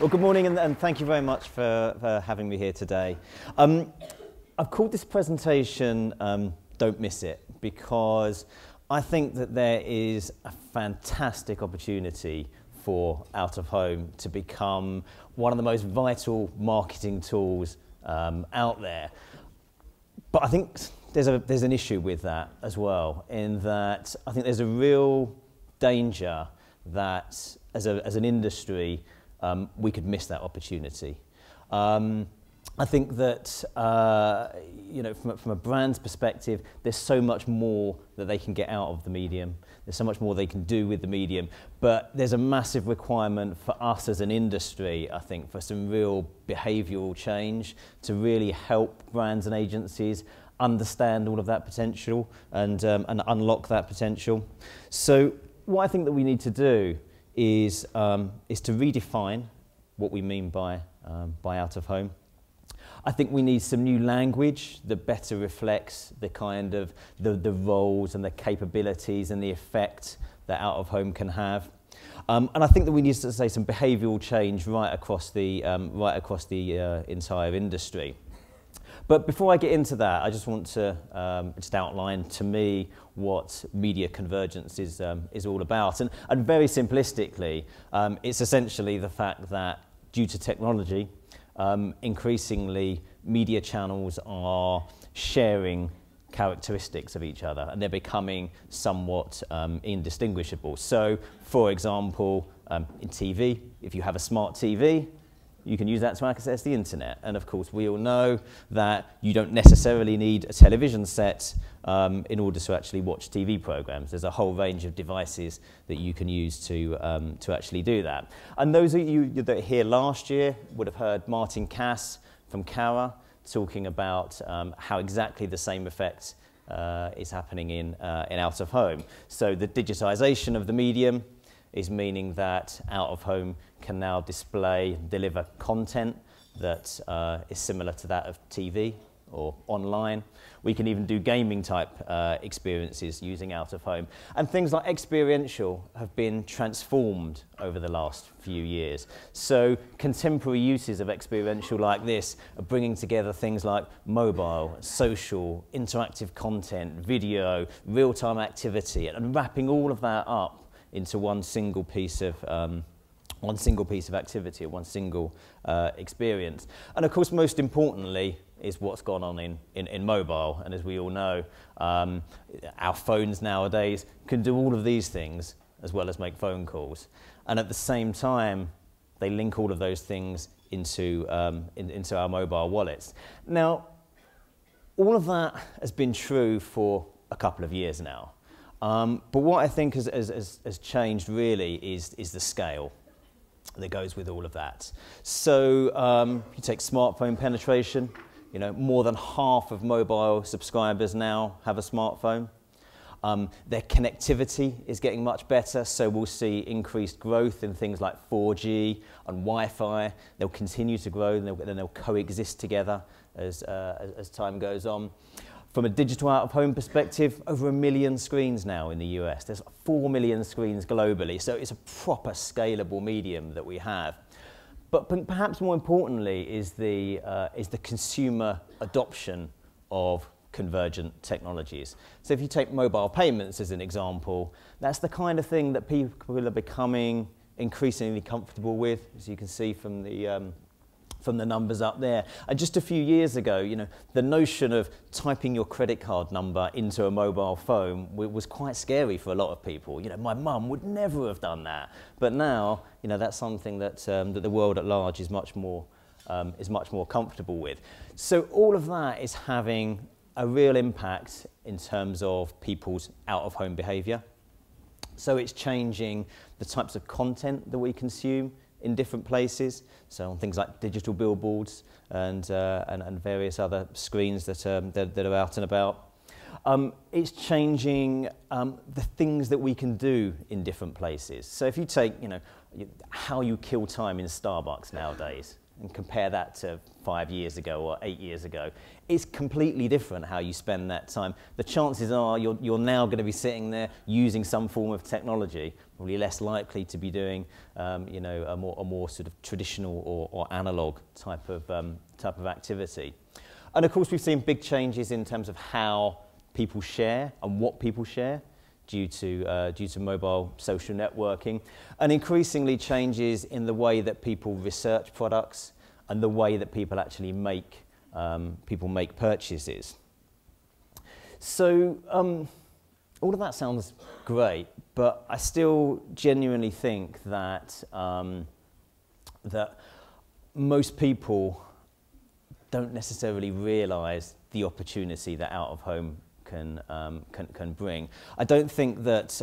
Well, good morning, and thank you very much for having me here today. I've called this presentation Don't Miss It, because I think that there is a fantastic opportunity for out-of-home to become one of the most vital marketing tools out there. But I think there's an issue with that as well, in that I think there's a real danger that as an industry we could miss that opportunity. I think that you know, from a brand's perspective, there's so much more that they can get out of the medium. There's so much more they can do with the medium. But there's a massive requirement for us as an industry, I think, for some real behavioural change to really help brands and agencies understand all of that potential and unlock that potential. So what I think that we need to do is to redefine what we mean by out of home. I think we need some new language that better reflects the kind of the roles and the capabilities and the effect that out of home can have. And I think that we need to say some behavioural change right across the entire industry. But before I get into that, I just want to just outline to me what media convergence is all about. And very simplistically, it's essentially the fact that due to technology, increasingly media channels are sharing characteristics of each other, and they're becoming somewhat indistinguishable. So, for example, in TV, if you have a smart TV, you can use that to access the internet. And of course, we all know that you don't necessarily need a television set in order to actually watch TV programs. There's a whole range of devices that you can use to actually do that. And those of you that are here last year would have heard Martin Cass from Cara talking about how exactly the same effect is happening in out of home. So the digitization of the medium is meaning that out-of-home can now deliver content that is similar to that of TV or online. We can even do gaming type experiences using out-of-home. And things like experiential have been transformed over the last few years. So contemporary uses of experiential like this are bringing together things like mobile, social, interactive content, video, real-time activity, and wrapping all of that up into one single piece of activity, one single experience. And of course, most importantly, is what's gone on in mobile. And as we all know, our phones nowadays can do all of these things as well as make phone calls. And at the same time, they link all of those things into our mobile wallets. Now, all of that has been true for a couple of years now. But what I think has changed really is the scale that goes with all of that. So you take smartphone penetration, you know, more than half of mobile subscribers now have a smartphone. Their connectivity is getting much better, so we'll see increased growth in things like 4G and Wi-Fi. They'll continue to grow, and they'll coexist together as time goes on. From a digital out-of-home perspective, over 1 million screens now in the US. There's 4 million screens globally, so it's a proper scalable medium that we have. But perhaps more importantly is the consumer adoption of convergent technologies. So if you take mobile payments as an example, that's the kind of thing that people are becoming increasingly comfortable with, as you can see from the numbers up there. And just a few years ago, you know, the notion of typing your credit card number into a mobile phone was quite scary for a lot of people. You know, my mum would never have done that. But now, you know, that's something that that the world at large is much more comfortable with. So all of that is having a real impact in terms of people's out-of-home behaviour. So it's changing the types of content that we consume in different places, so on things like digital billboards and various other screens that are out and about. It's changing the things that we can do in different places. So if you take, you know, how you kill time in Starbucks nowadays, and compare that to 5 years ago or 8 years ago, it's completely different how you spend that time. The chances are you're now going to be sitting there using some form of technology, probably less likely to be doing you know, a more sort of traditional or analog type of activity. And of course we've seen big changes in terms of how people share and what people share due to mobile social networking, and increasingly changes in the way that people research products and the way that people actually make purchases. So all of that sounds great, but I still genuinely think that that most people don't necessarily realise the opportunity that out of home can bring. I don't think that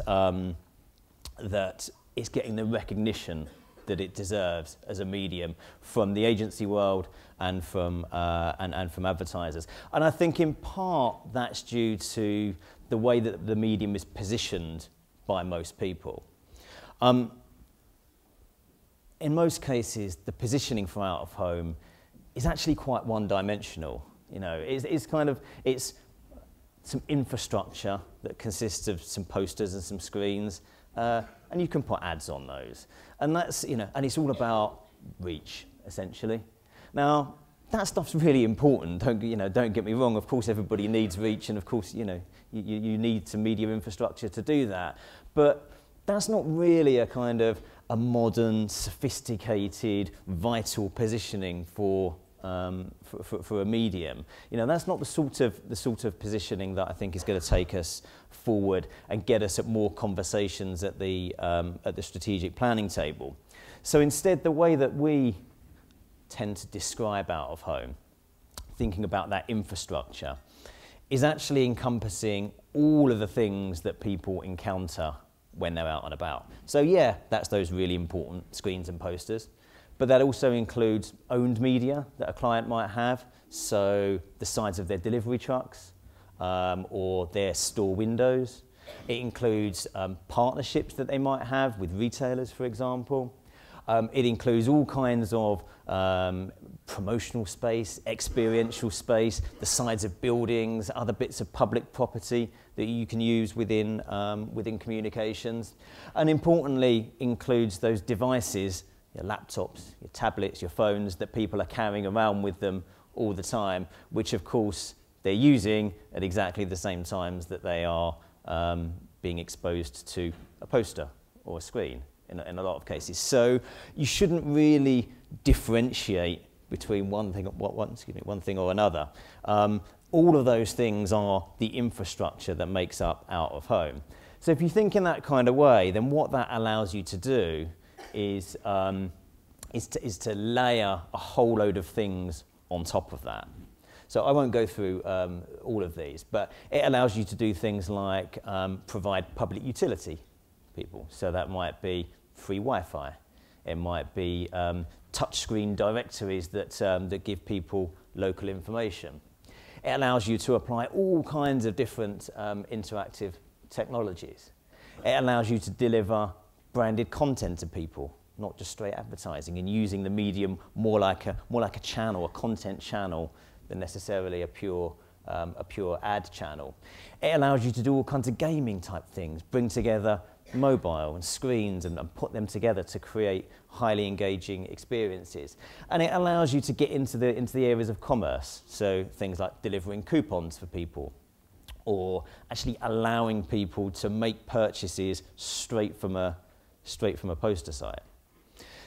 that it's getting the recognition that it deserves as a medium from the agency world and from advertisers. And I think in part that's due to the way that the medium is positioned by most people. In most cases, the positioning for out of home is actually quite one-dimensional. You know, it's some infrastructure that consists of some posters and some screens, and you can put ads on those. And that's, you know, and it's all about reach, essentially. Now, that stuff's really important. Don't get me wrong. Of course, everybody needs reach, and of course, you know, you need some media infrastructure to do that. But that's not really a kind of a modern, sophisticated, vital positioning for a medium. You know, that's not the sort of positioning that I think is going to take us forward and get us at more conversations at the strategic planning table. So instead, the way that we tend to describe out of home, thinking about that infrastructure, is actually encompassing all of the things that people encounter when they're out and about. So yeah, that's those really important screens and posters. But that also includes owned media that a client might have, so the sides of their delivery trucks or their store windows. It includes partnerships that they might have with retailers, for example. It includes all kinds of promotional space, experiential space, the sides of buildings, other bits of public property that you can use within communications. And importantly, includes those devices, your laptops, your tablets, your phones that people are carrying around with them all the time, which of course they're using at exactly the same times that they are being exposed to a poster or a screen in a lot of cases. So you shouldn't really differentiate between one thing or another. All of those things are the infrastructure that makes up out of home. So if you think in that kind of way, then what that allows you to do is to layer a whole load of things on top of that. So I won't go through all of these, but it allows you to do things like provide public utility to people. So that might be free Wi-Fi. It might be touchscreen directories that give people local information. It allows you to apply all kinds of different interactive technologies. It allows you to deliver branded content to people, not just straight advertising, and using the medium more like a channel, a content channel, than necessarily a pure ad channel. It allows you to do all kinds of gaming type things, bring together mobile and screens and put them together to create highly engaging experiences. And it allows you to get into the areas of commerce, so things like delivering coupons for people, or actually allowing people to make purchases straight from a poster site.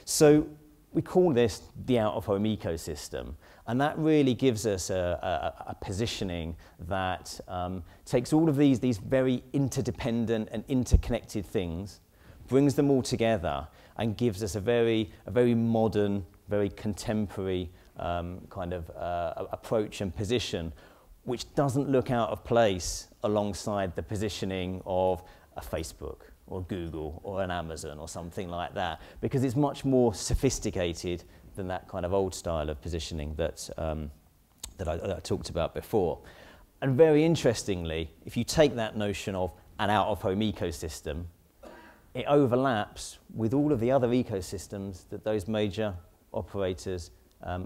So we call this the out-of-home ecosystem, and that really gives us a positioning that takes all of these very interdependent and interconnected things, brings them all together, and gives us a very modern, very contemporary kind of approach and position, which doesn't look out of place alongside the positioning of a Facebook or Google or an Amazon or something like that, because it's much more sophisticated than that kind of old style of positioning that I talked about before. And very interestingly, if you take that notion of an out-of-home ecosystem, it overlaps with all of the other ecosystems that those major operators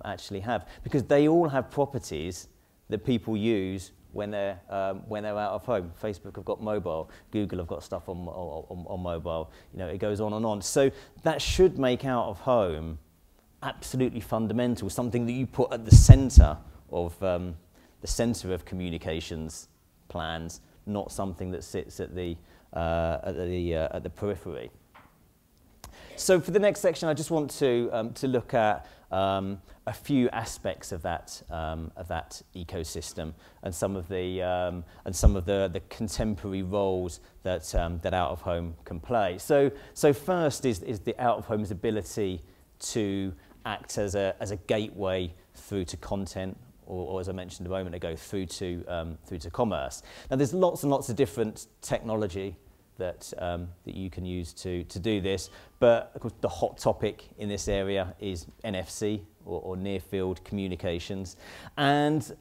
actually have, because they all have properties that people use when they're out of home. Facebook have got mobile, Google have got stuff on mobile. You know, it goes on and on. So that should make out of home absolutely fundamental, something that you put at the centre of communications plans, not something that sits at the periphery. So for the next section, I just want to look at a few aspects of that ecosystem and some of the contemporary roles that out of home can play. So first is the out of home's ability to act as a gateway through to content, or as I mentioned a moment ago, through to commerce. Now there's lots and lots of different technology that you can use to do this, but of course the hot topic in this area is NFC, or near field communications, and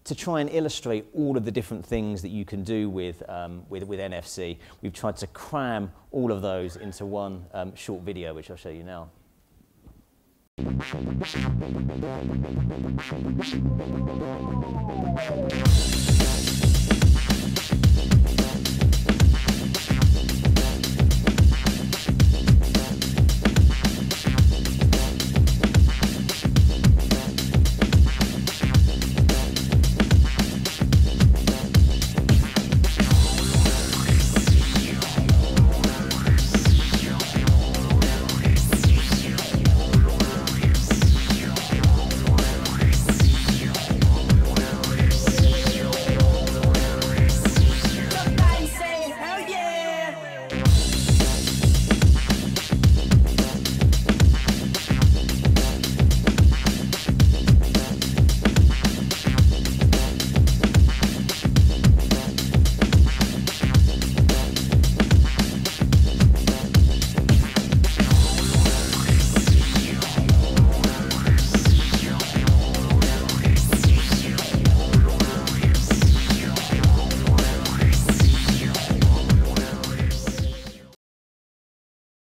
to try and illustrate all of the different things that you can do with NFC, we've tried to cram all of those into one short video, which I'll show you now.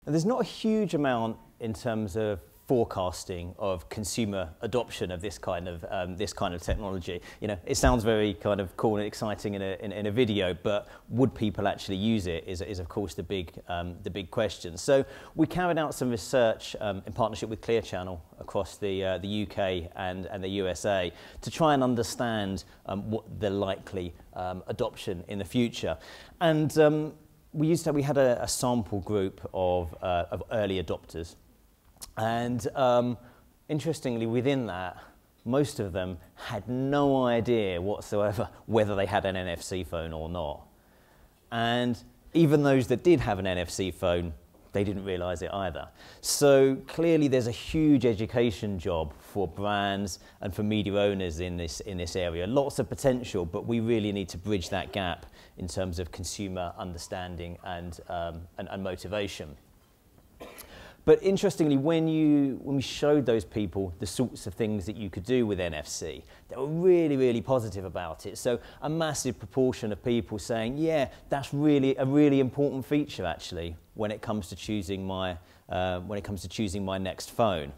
There's not a huge amount in terms of forecasting of consumer adoption of this kind of technology. You know, it sounds very kind of cool and exciting in a video, but would people actually use it is of course the big question. So we carried out some research in partnership with Clear Channel across the UK and the USA to try and understand what the likely adoption in the future. And we had a sample group of early adopters, and interestingly within that, most of them had no idea whatsoever whether they had an NFC phone or not. And even those that did have an NFC phone, they didn't realise it either. So clearly there's a huge education job for brands and for media owners in this area. Lots of potential, but we really need to bridge that gap in terms of consumer understanding and motivation. But interestingly, when we showed those people the sorts of things that you could do with NFC, they were really, really positive about it. So a massive proportion of people saying, yeah, that's really a really important feature actually when it comes to choosing my next phone.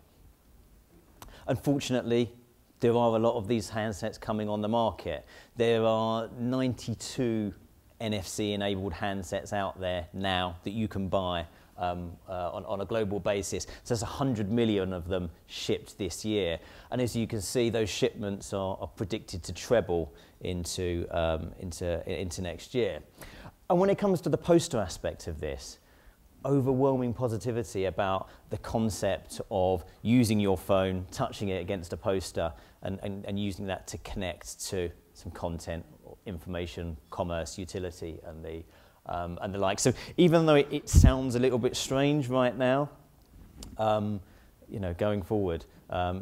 Unfortunately, there are a lot of these handsets coming on the market. There are 92 NFC-enabled handsets out there now that you can buy on a global basis. So there's 100 million of them shipped this year. And as you can see, those shipments are predicted to treble into next year. And when it comes to the poster aspect of this, overwhelming positivity about the concept of using your phone, touching it against a poster, and using that to connect to some content, information, commerce, utility, and the like. So even though it sounds a little bit strange right now, you know, going forward,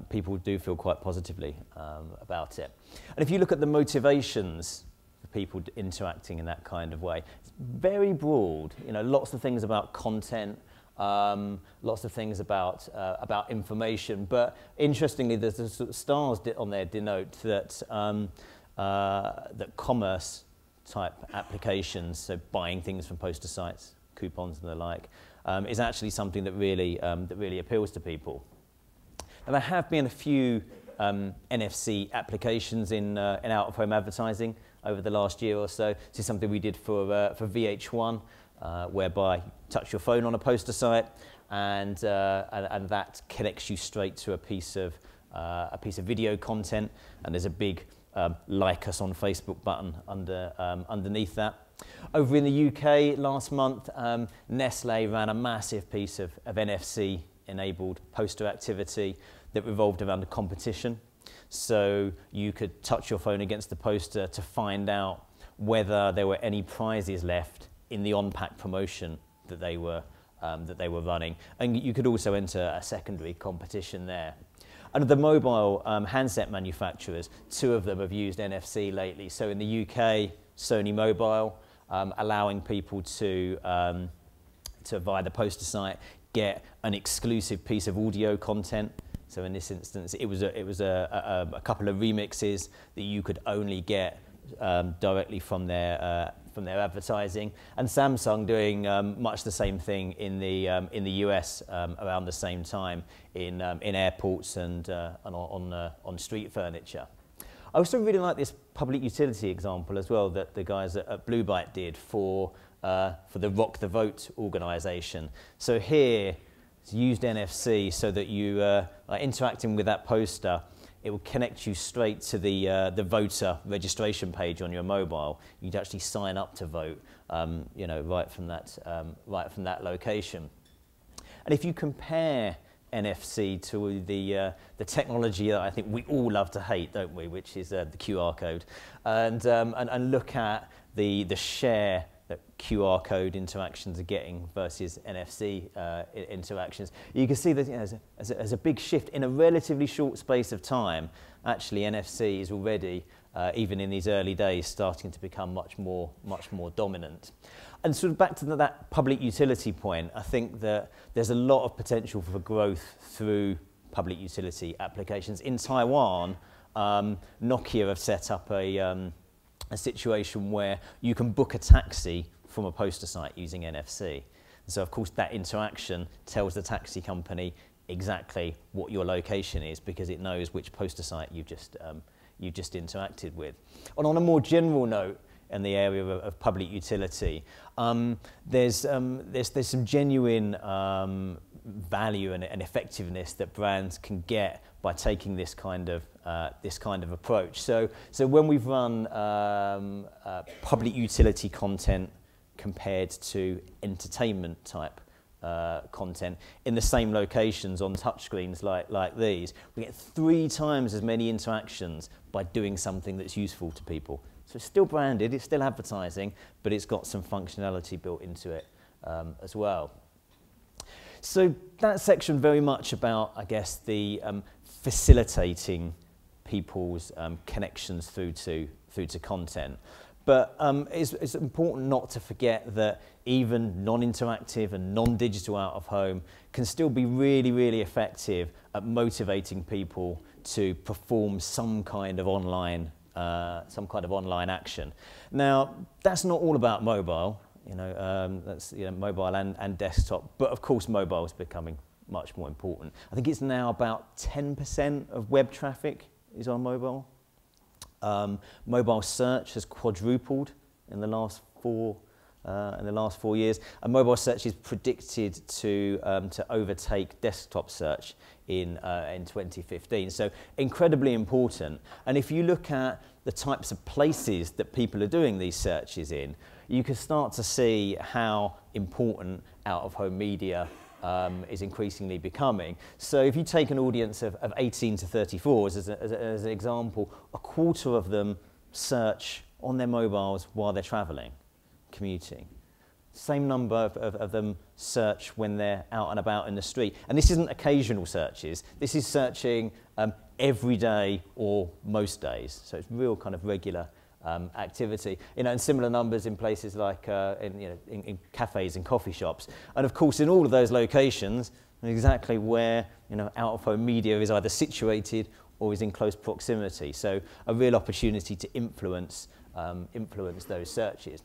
people do feel quite positively about it. And if you look at the motivations for people interacting in that kind of way, it's very broad. You know, lots of things about content, lots of things about information. But interestingly, there's the sort of stars on there denote that that commerce type applications, so buying things from poster sites, coupons and the like, is actually something that really appeals to people. And there have been a few NFC applications in out-of-home advertising over the last year or so. This is something we did for VH1, whereby you touch your phone on a poster site, and that connects you straight to a piece of video content, and there's a big like us on Facebook button underneath that. Over in the UK last month, Nestle ran a massive piece of NFC-enabled poster activity that revolved around a competition. So you could touch your phone against the poster to find out whether there were any prizes left in the on-pack promotion that they were running. And you could also enter a secondary competition there. And the mobile handset manufacturers, 2 of them have used NFC lately. So in the UK, Sony Mobile, allowing people to via the poster site, get an exclusive piece of audio content. So in this instance, it was a couple of remixes that you could only get directly from their advertising, and Samsung doing much the same thing in the US around the same time in airports and on street furniture. I also really like this public utility example as well that the guys at Blue Byte did for the Rock the Vote organisation. So here, it's used NFC so that you are interacting with that poster. It will connect you straight to the voter registration page on your mobile. You'd actually sign up to vote, right from that location. And if you compare NFC to the technology that I think we all love to hate, don't we, which is the QR code, and look at the share that QR code interactions are getting versus NFC interactions, you can see that as a big shift in a relatively short space of time. Actually, NFC is already, even in these early days, starting to become much more dominant. And sort of back to that public utility point, I think that there's a lot of potential for growth through public utility applications. In Taiwan, Nokia have set up a situation where you can book a taxi from a poster site using NFC. And so, of course, that interaction tells the taxi company exactly what your location is because it knows which poster site you've just interacted with. And on a more general note, in the area of public utility, there's some genuine value and effectiveness that brands can get by taking this kind of approach. So when we've run public utility content compared to entertainment type content in the same locations on touchscreens like these, we get 3 times as many interactions by doing something that's useful to people. So it's still branded, it's still advertising, but it's got some functionality built into it as well. So that section very much about, I guess, the facilitating people's connections through to content. But it's important not to forget that even non-interactive and non-digital out-of-home can still be really, really effective at motivating people to perform some kind of online action. Now, that's not all about mobile. That's mobile and desktop. But of course, mobile is becoming much more important. I think it's now about 10% of web traffic is on mobile. Mobile search has quadrupled in the last 4 years, and mobile search is predicted to overtake desktop search in 2015. So incredibly important. And if you look at the types of places that people are doing these searches in, you can start to see how important out-of-home media is increasingly becoming. So if you take an audience of 18 to 34s as an example, a quarter of them search on their mobiles while they're traveling, commuting. Same number of them search when they're out and about in the street. And this isn't occasional searches. This is searching every day or most days. So it's real kind of regular activity. And similar numbers in places like in cafes and coffee shops. And of course, in all of those locations, exactly where out-of-home media is either situated or is in close proximity. So a real opportunity to influence those searches.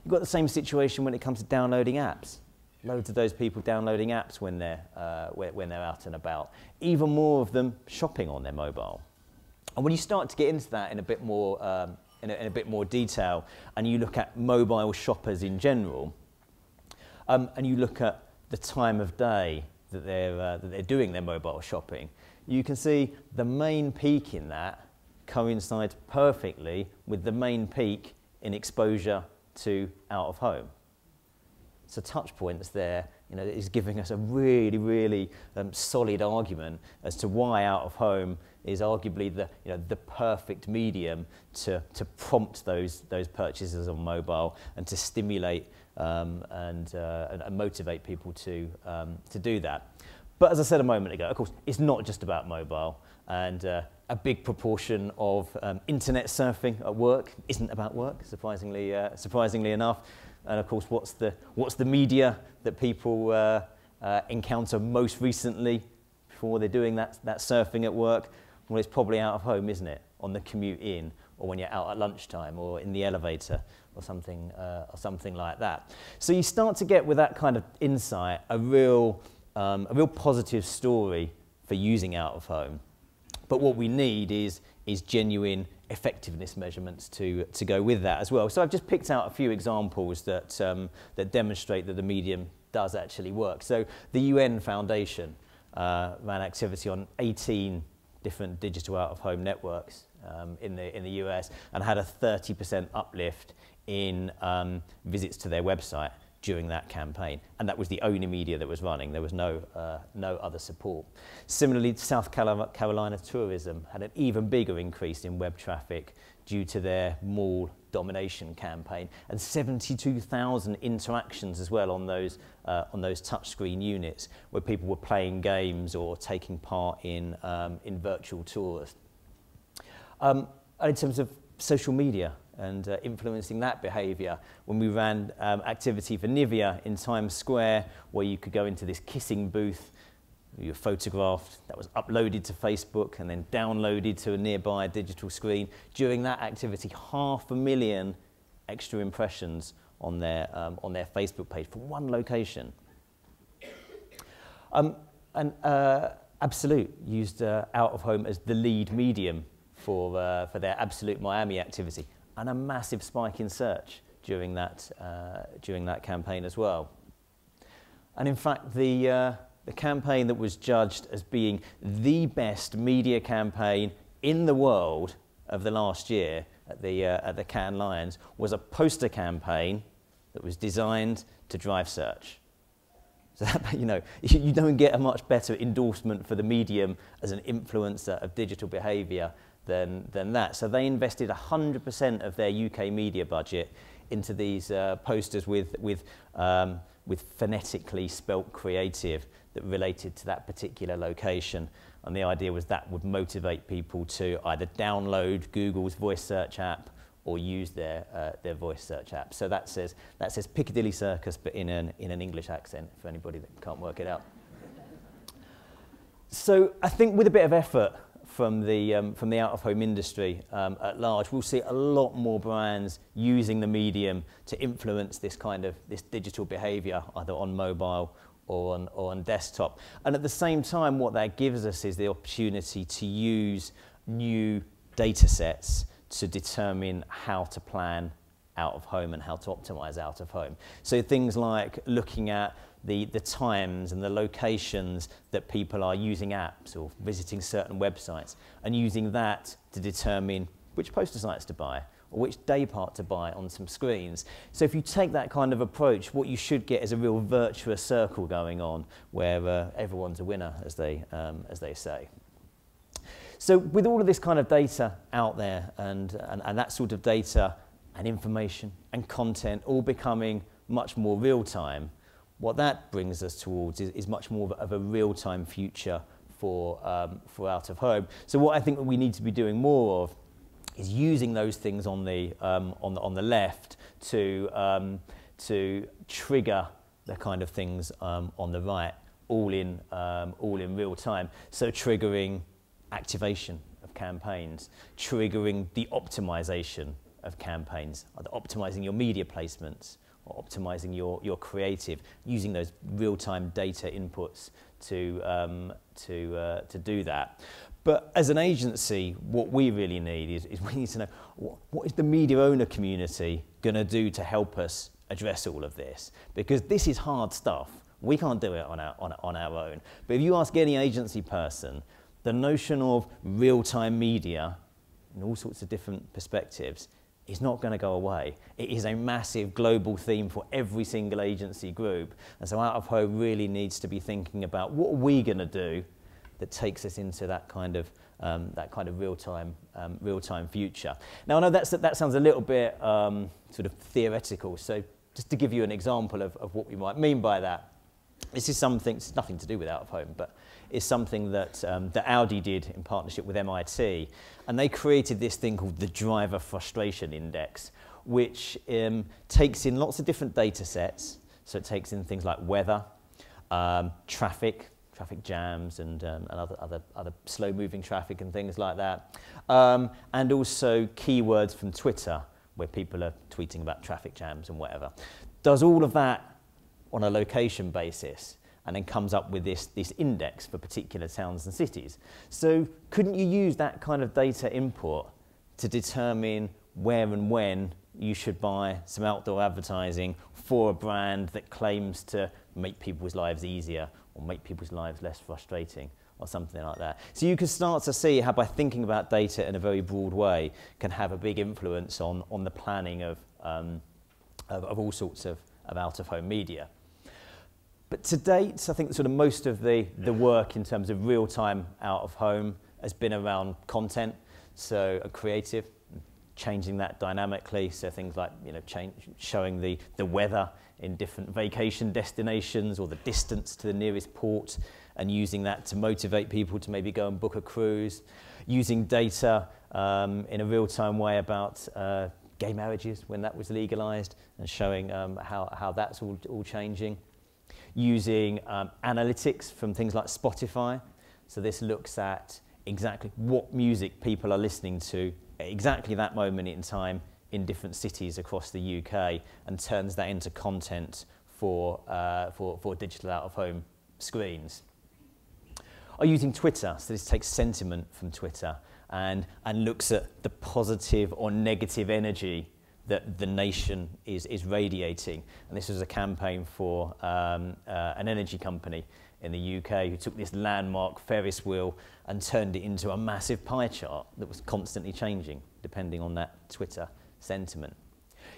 You've got the same situation when it comes to downloading apps. Loads of those people downloading apps when they're out and about. Even more of them shopping on their mobile. And when you start to get into that in a bit more in a bit more detail, and you look at mobile shoppers in general, and you look at the time of day that they're doing their mobile shopping, you can see the main peak in that coincides perfectly with the main peak in exposure to out of home. So touch points there, is giving us a really, really solid argument as to why out of home is arguably the perfect medium to prompt those purchases on mobile and to stimulate and motivate people to do that. But as I said a moment ago, of course, it's not just about mobile, and a big proportion of internet surfing at work isn't about work, surprisingly enough. And of course, what's the media that people encounter most recently before they're doing that surfing at work? Well, it's probably out of home, isn't it? On the commute in, or when you're out at lunchtime, or in the elevator, or something like that. So you start to get, with that kind of insight, a real positive story for using out of home. But what we need is genuine effectiveness measurements to go with that as well. So I've just picked out a few examples that demonstrate that the medium does actually work. So the UN Foundation ran activity on 18 different digital out-of-home networks in the US, and had a 30% uplift in visits to their website during that campaign, and that was the only media that was running. There was no other support. Similarly, South Carolina Tourism had an even bigger increase in web traffic due to their mall domination campaign, and 72,000 interactions as well on those touchscreen units, where people were playing games or taking part in virtual tours. And in terms of social media and influencing that behaviour, when we ran activity for Nivea in Times Square, where you could go into this kissing booth, you were photographed, that was uploaded to Facebook and then downloaded to a nearby digital screen. During that activity, 500,000 extra impressions on their Facebook page for one location. And Absolute used out of home as the lead medium for their Absolute Miami activity, and a massive spike in search during that campaign as well. And in fact, the campaign that was judged as being the best media campaign in the world of the last year at the Cannes Lions was a poster campaign that was designed to drive search. So that, you don't get a much better endorsement for the medium as an influencer of digital behaviour than that. So they invested 100% of their UK media budget into these posters with phonetically spelt creative that related to that particular location. And the idea was that would motivate people to either download Google's voice search app or use their voice search app. So that says Piccadilly Circus, but in an English accent for anybody that can't work it out. So I think with a bit of effort from the out-of-home industry at large, we'll see a lot more brands using the medium to influence this digital behaviour, either on mobile or on desktop. And at the same time, what that gives us is the opportunity to use new data sets to determine how to plan out of home and how to optimize out of home. So things like looking at the times and the locations that people are using apps or visiting certain websites, and using that to determine which poster sites to buy or which day part to buy on some screens. So if you take that kind of approach, what you should get is a real virtuous circle going on where everyone's a winner, as they say. So with all of this kind of data out there and that sort of data and information and content all becoming much more real time, what that brings us towards is much more of a real-time future for out of home. So what I think that we need to be doing more of is using those things on the left to trigger the kind of things on the right, all in real time. So triggering activation of campaigns, triggering the optimization of campaigns, either optimizing your media placements or optimizing your creative, using those real-time data inputs to do that. But as an agency, what we really need is we need to know what is the media owner community going to do to help us address all of this? Because this is hard stuff. We can't do it on our own. But if you ask any agency person, the notion of real-time media in all sorts of different perspectives is not going to go away. It is a massive global theme for every single agency group. And so Out of Home really needs to be thinking about what are we going to do that takes us into that kind of real-time future. Now I know that sounds a little bit sort of theoretical. So just to give you an example of what we might mean by that, this is something, it's nothing to do with Out of Home, but it's something that, that Audi did in partnership with MIT. And they created this thing called the Driver Frustration Index, which takes in lots of different data sets. So it takes in things like weather, traffic jams, and other slow-moving traffic and things like that. And also keywords from Twitter, where people are tweeting about traffic jams and whatever. Does all of that on a location basis, and then comes up with this index for particular towns and cities. So couldn't you use that kind of data input to determine where and when you should buy some outdoor advertising for a brand that claims to make people's lives easier or make people's lives less frustrating or something like that? So you can start to see how by thinking about data in a very broad way can have a big influence on the planning of all sorts of out-of-home media. But to date, I think sort of most of the work in terms of real-time out-of-home has been around content, so creative, changing that dynamically, so things like showing the weather in different vacation destinations or the distance to the nearest port, and using that to motivate people to maybe go and book a cruise, using data in a real-time way about gay marriages when that was legalised, and showing how that's all changing. Using analytics from things like Spotify. So this looks at exactly what music people are listening to at exactly that moment in time in different cities across the UK, and turns that into content for digital out-of-home screens. Are using Twitter. So this takes sentiment from Twitter and looks at the positive or negative energy that the nation is radiating. And this was a campaign for an energy company in the UK who took this landmark Ferris wheel and turned it into a massive pie chart that was constantly changing depending on that Twitter sentiment.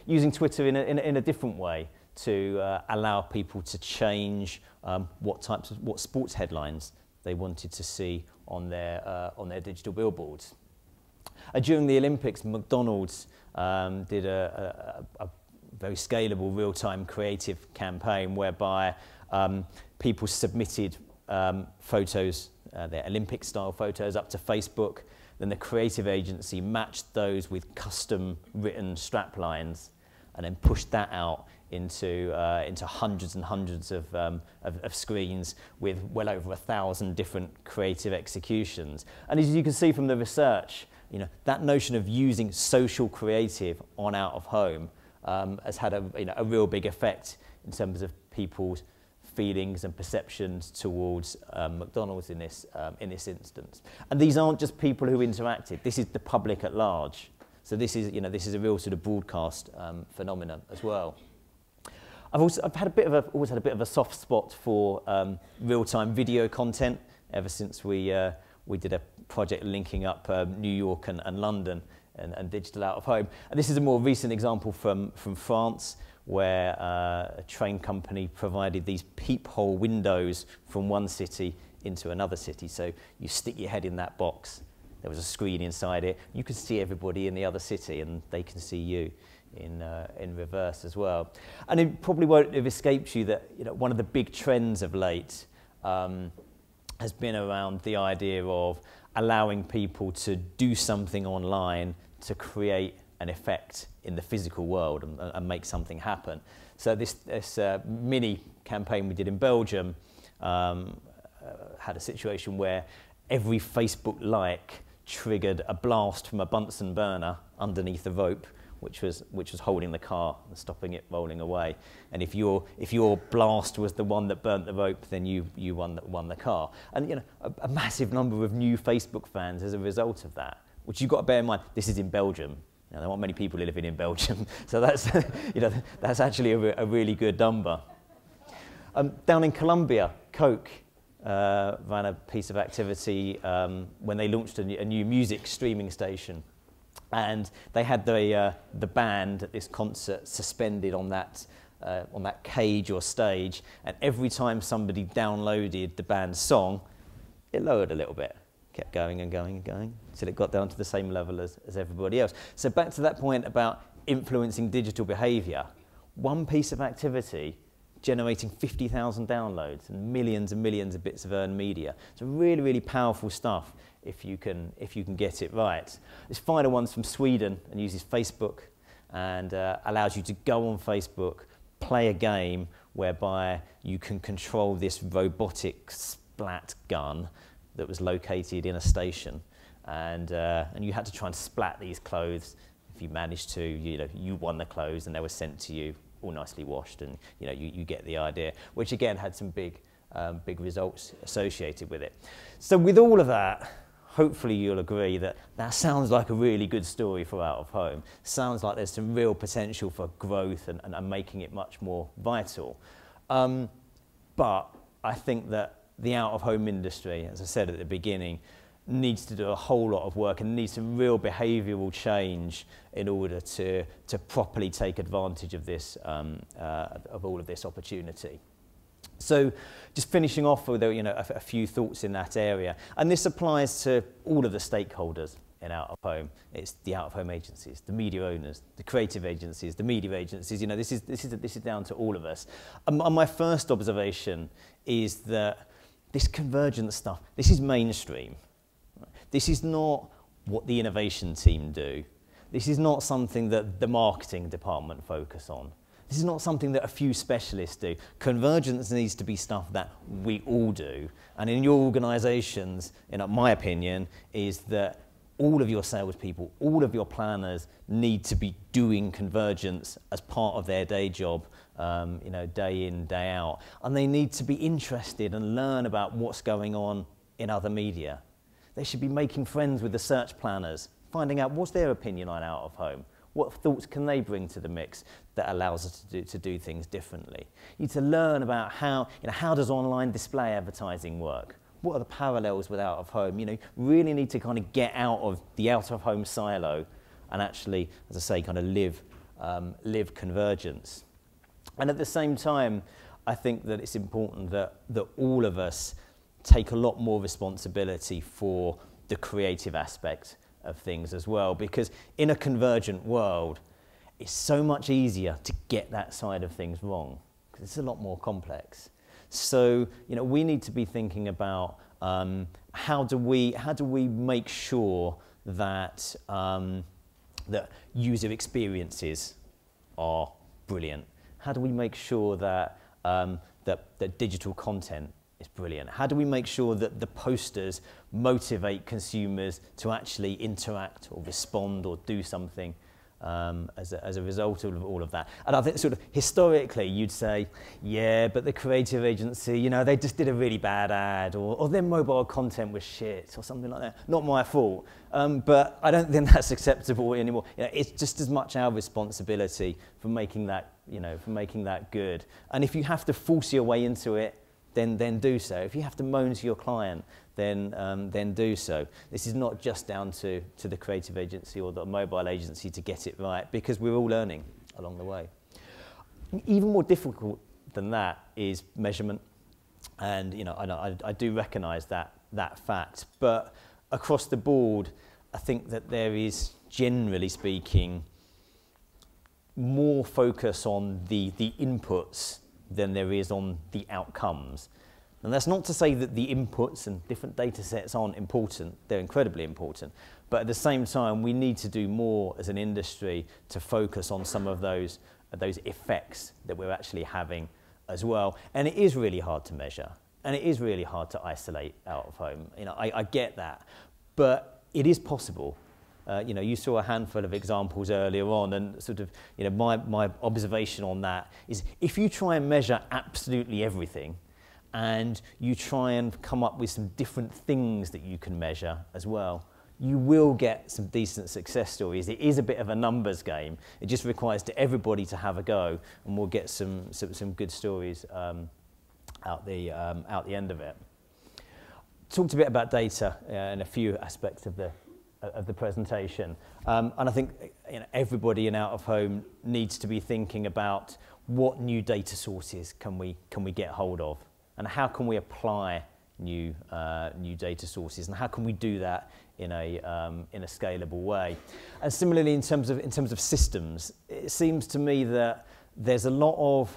Using Twitter in a different way to allow people to change what sports headlines they wanted to see on their digital billboards. During the Olympics, McDonald's did a very scalable real-time creative campaign whereby people submitted photos, their Olympic-style photos, up to Facebook. Then the creative agency matched those with custom-written straplines and then pushed that out into hundreds and hundreds of screens with well over 1,000 different creative executions. And as you can see from the research, that notion of using social creative on out-of-home has had a real big effect in terms of people's feelings and perceptions towards McDonald's in this instance. And these aren't just people who interacted. This is the public at large. So this is a real sort of broadcast phenomenon as well. I've had always had a bit of a soft spot for real-time video content ever since we did a project linking up New York and London and digital out of home. And this is a more recent example from France, where a train company provided these peephole windows from one city into another city. So you stick your head in that box, there was a screen inside it, you could see everybody in the other city and they can see you in reverse as well. And it probably won't have escaped you that one of the big trends of late has been around the idea of allowing people to do something online to create an effect in the physical world and make something happen. So this mini campaign we did in Belgium had a situation where every Facebook like triggered a blast from a Bunsen burner underneath the rope, which was holding the car and stopping it rolling away. And if your blast was the one that burnt the rope, then you won the car. And you know, a massive number of new Facebook fans as a result of that, which you've got to bear in mind. This is in Belgium. Now, there aren't many people living in Belgium, so that's you know, that's actually a really good number. Down in Colombia, Coke ran a piece of activity when they launched a new music streaming station, and they had the band at this concert suspended on that cage or stage, and every time somebody downloaded the band's song, it lowered a little bit. Kept going and going and going until it got down to the same level as everybody else. So back to that point about influencing digital behaviour, one piece of activity generating 50,000 downloads and millions of bits of earned media. It's really, really powerful stuff if you can get it right. This final one's from Sweden and uses Facebook and allows you to go on Facebook, play a game whereby you can control this robotic splat gun that was located in a station, and you had to try and splat these clothes. If you managed to, you won the clothes, and they were sent to you all nicely washed, and you get the idea. Which again had some big results associated with it. So with all of that, hopefully you'll agree that that sounds like a really good story for out of home. Sounds like there's some real potential for growth and making it much more vital. But I think that the out-of-home industry, as I said at the beginning, needs to do a whole lot of work and needs some real behavioural change in order to properly take advantage of this, of all of this opportunity. So, just finishing off with a few thoughts in that area, and this applies to all of the stakeholders in out-of-home. It's the out-of-home agencies, the media owners, the creative agencies, the media agencies. This is down to all of us. And my first observation is that this convergence stuff, this is mainstream. This is not what the innovation team do. This is not something that the marketing department focus on. This is not something that a few specialists do. Convergence needs to be stuff that we all do. And in your organisations, my opinion, is that all of your salespeople, all of your planners need to be doing convergence as part of their day job, day in, day out. And they need to be interested and learn about what's going on in other media. They should be making friends with the search planners, finding out what's their opinion on out of home. What thoughts can they bring to the mix that allows us to do things differently? You need to learn about how does online display advertising work? What are the parallels with out of home? Really need to kind of get out of the out of home silo and actually, as I say, kind of live convergence. And at the same time, I think that it's important that all of us take a lot more responsibility for the creative aspect of things as well, because in a convergent world, it's so much easier to get that side of things wrong, because it's a lot more complex. So, we need to be thinking about how do we make sure that that user experiences are brilliant? How do we make sure that that digital content is brilliant? How do we make sure that the posters motivate consumers to actually interact or respond or do something as a result of all of that? And I think sort of historically you'd say, yeah, but the creative agency, they just did a really bad ad, or their mobile content was shit or something like that. Not my fault, but I don't think that's acceptable anymore. It's just as much our responsibility for making that, for making that good. And if you have to force your way into it, then do so. If you have to moan to your client, then do so. This is not just down to the creative agency or the mobile agency to get it right, because we're all learning along the way. Even more difficult than that is measurement, and I do recognise that fact. But across the board, I think that there is, generally speaking, more focus on the inputs than there is on the outcomes. And that's not to say that the inputs and different data sets aren't important. They're incredibly important. But at the same time, we need to do more as an industry to focus on some of those effects that we're actually having as well. And it is really hard to measure. And it is really hard to isolate out of home. I get that. But it is possible. You know, you saw a handful of examples earlier on, and sort of, you know, my observation on that is if you try and measure absolutely everything, and you try and come up with some different things that you can measure as well, you will get some decent success stories. It is a bit of a numbers game. It just requires everybody to have a go, and we'll get some good stories out the end of it. Talked a bit about data in a few aspects of the presentation, and I think, you know, everybody in out of home needs to be thinking about what new data sources can we get hold of, and how can we apply new data sources, and how can we do that in a scalable way. And similarly, in terms of systems, it seems to me that there's a lot of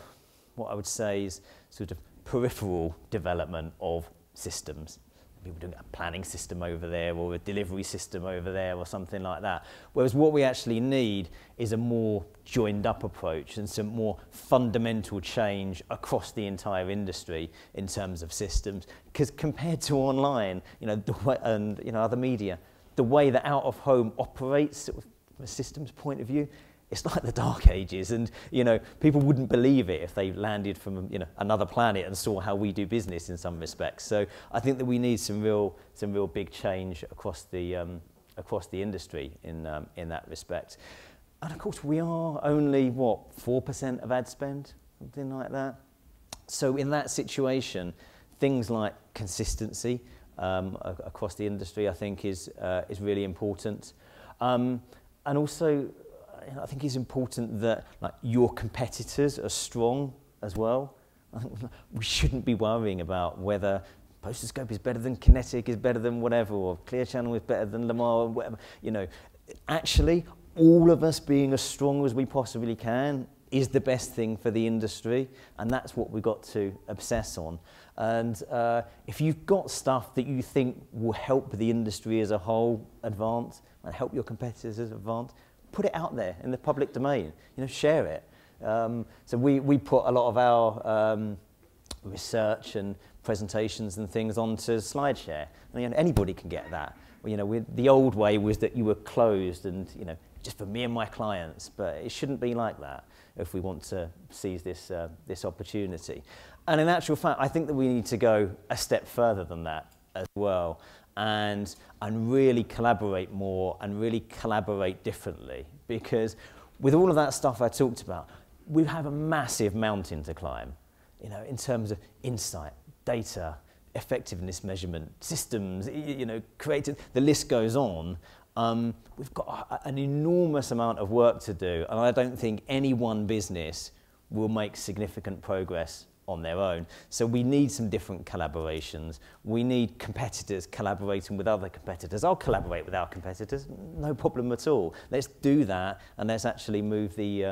what I would say is sort of peripheral development of systems. People doing a planning system over there, or a delivery system over there, or something like that. Whereas what we actually need is a more joined up approach and some more fundamental change across the entire industry in terms of systems. Because compared to online, you know, and you know, other media, the way that out of home operates from a systems point of view, it's like the Dark Ages, and you know, people wouldn't believe it if they landed from, you know, another planet and saw how we do business in some respects. So I think that we need some real big change across the industry in that respect. And of course, we are only what, 4% of ad spend, something like that. So in that situation, things like consistency across the industry, I think, is really important, and also, I think it's important that, like, your competitors are strong as well. I think we shouldn't be worrying about whether Posterscope is better than Kinetic, is better than whatever, or Clear Channel is better than Lamar, or whatever. You know, actually, all of us being as strong as we possibly can is the best thing for the industry, and that's what we've got to obsess on. And if you've got stuff that you think will help the industry as a whole advance and help your competitors advance, put it out there in the public domain, you know, share it. So we put a lot of our research and presentations and things onto SlideShare. And, you know, anybody can get that. Well, you know, the old way was that you were closed and, you know, just for me and my clients, but it shouldn't be like that if we want to seize this opportunity. And in actual fact, I think that we need to go a step further than that as well, and really collaborate more and really collaborate differently, because with all of that stuff I talked about, we have a massive mountain to climb, you know, in terms of insight, data, effectiveness measurement, systems, you know, creative, the list goes on. We've got an enormous amount of work to do, and I don't think any one business will make significant progress on their own. So we need some different collaborations. We need competitors collaborating with other competitors. I'll collaborate with our competitors, no problem at all. Let's do that, and let's actually move the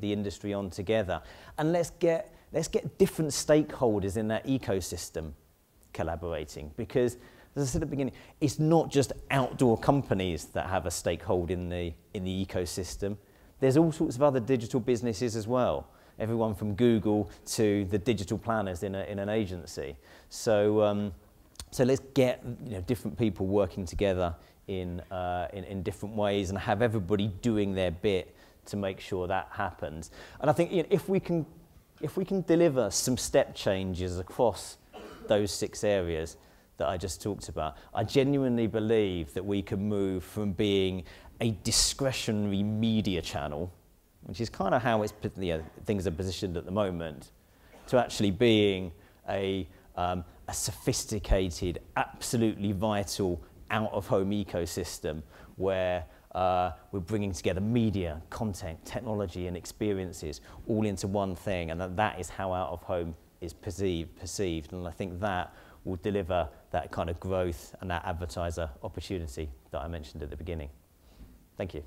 industry on together. And let's get different stakeholders in that ecosystem collaborating, because, as I said at the beginning, it's not just outdoor companies that have a stakeholder in the ecosystem. There's all sorts of other digital businesses as well. Everyone from Google to the digital planners in an agency. So let's get, you know, different people working together in different ways, and have everybody doing their bit to make sure that happens. And I think, you know, if we can deliver some step changes across those 6 areas that I just talked about, I genuinely believe that we can move from being a discretionary media channel, which is kind of how it's, you know, things are positioned at the moment, to actually being a sophisticated, absolutely vital out-of-home ecosystem where we're bringing together media, content, technology, and experiences all into one thing, and that is how out-of-home is perceived. And I think that will deliver that kind of growth and that advertiser opportunity that I mentioned at the beginning. Thank you.